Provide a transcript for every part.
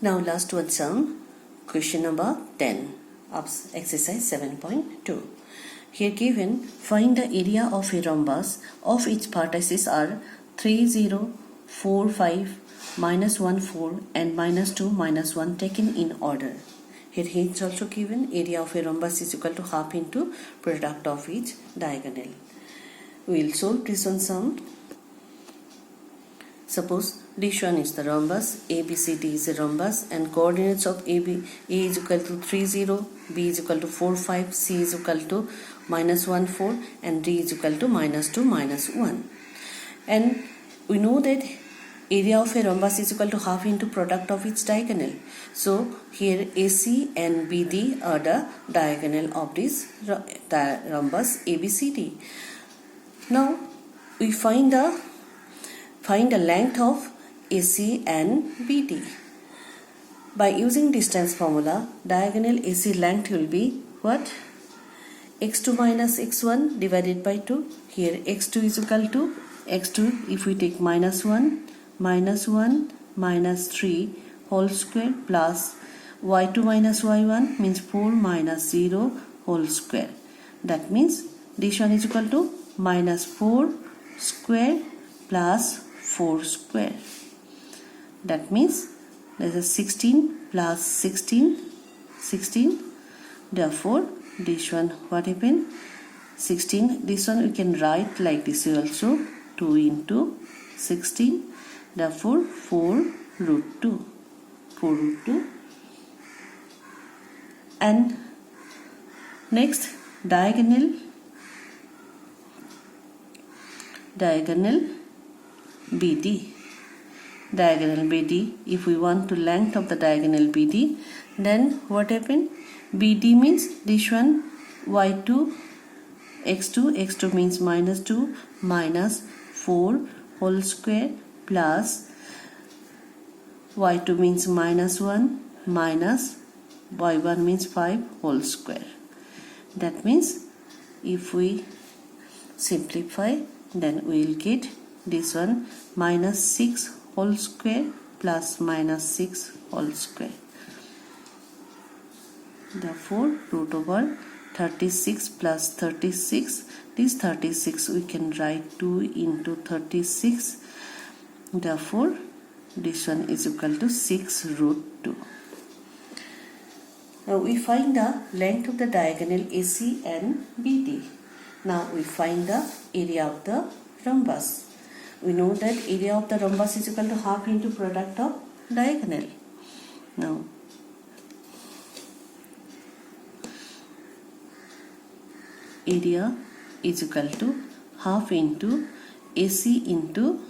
Now last one sum, question number 10 of exercise 7.2. Here given, find the area of a rhombus of its vertices are 3, 0, 4, 5, minus 1, 4 and minus 2, minus 1 taken in order. Here hints also given, area of a rhombus is equal to half into product of each diagonal. We will solve this one sum. Suppose this one is the rhombus, ABCD is a rhombus and coordinates of A is equal to 3, 0, B is equal to 4, 5, C is equal to minus 1, 4 and D is equal to minus 2, minus 1. And we know that area of a rhombus is equal to half into product of its diagonal. So here AC and BD are the diagonal of this rhombus ABCD. Now we find the length of AC and BD. By using distance formula, diagonal AC length will be what? x2 minus x1 divided by 2. Here x2 is equal to x2, if we take minus 1 minus 3 whole square plus y2 minus y1 means 4 minus 0 whole square. That means this one is equal to minus 4 square plus 4 square. That means there is 16 plus 16. Therefore this one what happened? 16. This one we can write like this also, 2 into 16. Therefore 4 root 2. And next diagonal BD. Diagonal BD, if we want to length of the diagonal BD, then what happened? BD means this one y2 x2 means minus 2 minus 4 whole square plus y2 means minus 1 minus y1 means 5 whole square. That means if we simplify, then we will get this one minus 6 whole square plus minus 6 whole square. Therefore root over 36 plus 36, this 36 we can write 2 into 36. Therefore this one is equal to 6 root 2. Now we find the length of the diagonal AC and BD. Now we find the area of the rhombus. We know that area of the rhombus is equal to half into product of diagonal. Now area is equal to half into AC into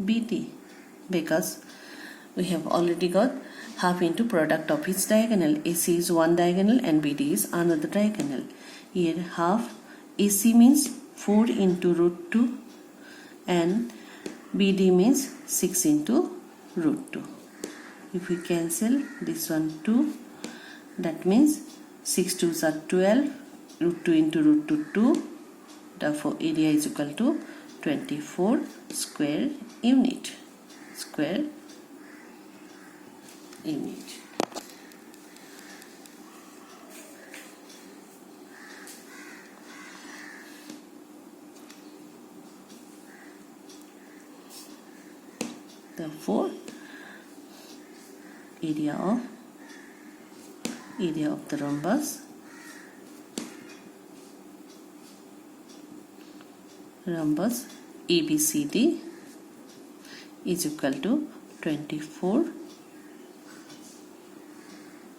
BD, because we have already got half into product of its diagonal. AC is one diagonal and BD is another diagonal. Here half AC means 4 into root 2 and BD means 6 into root 2. If we cancel this one 2, that means 6 2s are 12, root 2 into root 2 2. Therefore area is equal to 24 square unit. Therefore area of the rhombus ABCD is equal to 24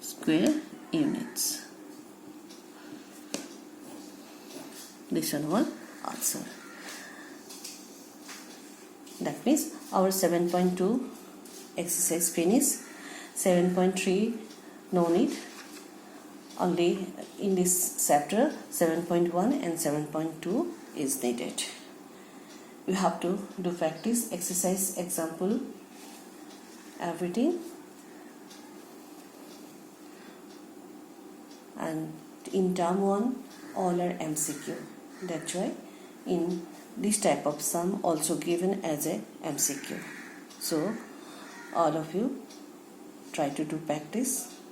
square units. This one answer. That means our 7.2 exercise finish. 7.3 no need. Only in this chapter 7.1 and 7.2 is needed. You have to do practice, exercise, example, everything. And in term 1 all are MCQ. That's why in this type of sum also given as a MCQ. So all of you try to do practice.